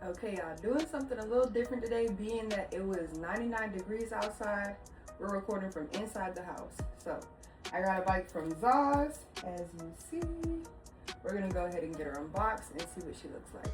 Okay, y'all, doing something a little different today, being that it was 99 degrees outside. We're recording from inside the house. So I got a bike from ZAWES, as you see. We're gonna go ahead and get her unboxed and see what she looks like.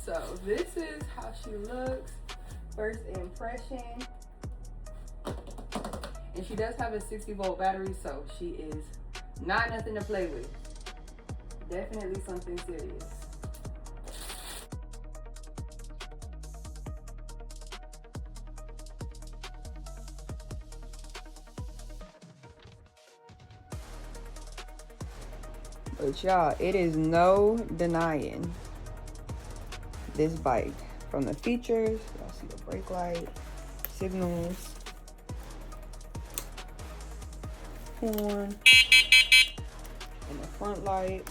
So this is how she looks, first impression. And she does have a 60-volt battery, so she is not nothing to play with. Definitely something serious. But y'all, it is no denying this bike. From the features, y'all see the brake light, signals, horn, and the front light.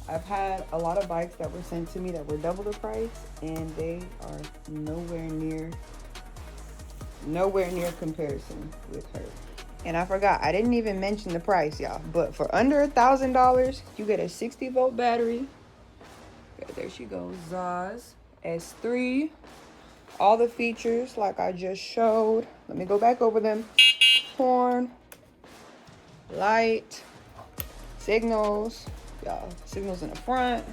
I've had a lot of bikes that were sent to me that were double the price, and they are nowhere near comparison with her. And I forgot, I didn't even mention the price, y'all, but for under $1,000 you get a 60-volt battery. There she goes, ZAWES S3. All the features like I just showed. Let me go back over them. Horn, light, signals. Y'all, signals in the front,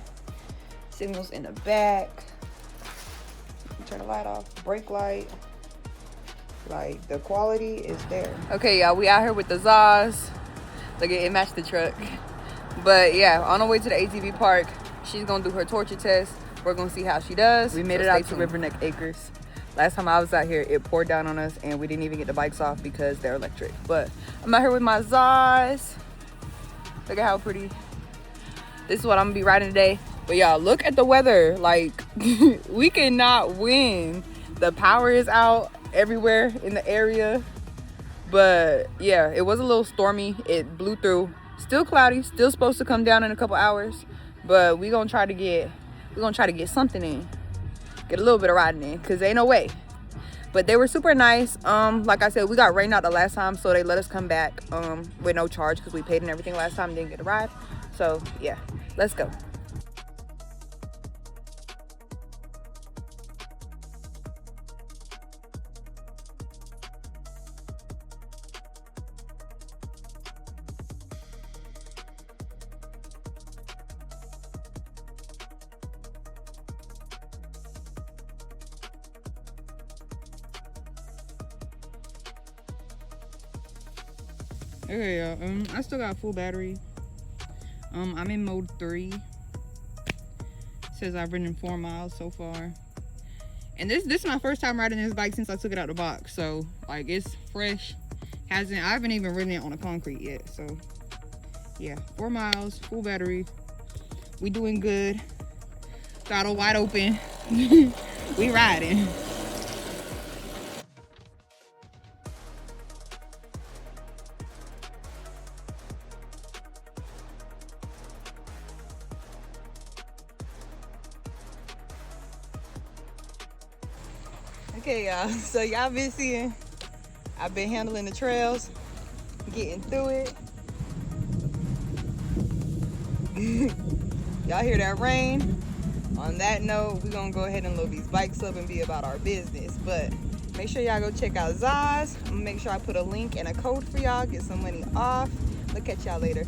signals in the back. Turn the light off, brake light. Like, the quality is there. Okay, y'all, we out here with the ZAWES. Look, it matched the truck. But yeah, on our way to the ATV park. She's gonna do her torture test. We're gonna see how she does. We made it out to River Neck Acres. Last time I was out here, it poured down on us and we didn't even get the bikes off because they're electric. But I'm out here with my ZAWES. Look at how pretty. This is what I'm gonna be riding today. But y'all, look at the weather. Like, we cannot win. The power is out everywhere in the area. But yeah, it was a little stormy. It blew through. Still cloudy, still supposed to come down in a couple hours. But we're gonna try to get something in, get a little bit of riding in, cause ain't no way. But they were super nice. Like I said, we got rained out the last time, so they let us come back with no charge because we paid and everything last time, didn't get a ride. So yeah, let's go. Okay, y'all, I still got full battery. I'm in mode 3. It says I've ridden 4 miles so far. And this is my first time riding this bike since I took it out of the box. So, like, it's fresh. I haven't even ridden it on the concrete yet. So, yeah, 4 miles, full battery. We doing good. Throttle wide open. We riding. Okay, y'all, so y'all been seeing, I've been handling the trails, getting through it. Y'all hear that rain? On that note, we're gonna go ahead and load these bikes up and be about our business. But make sure y'all go check out ZAWES. I'm gonna make sure I put a link and a code for y'all, get some money off. Look at y'all later.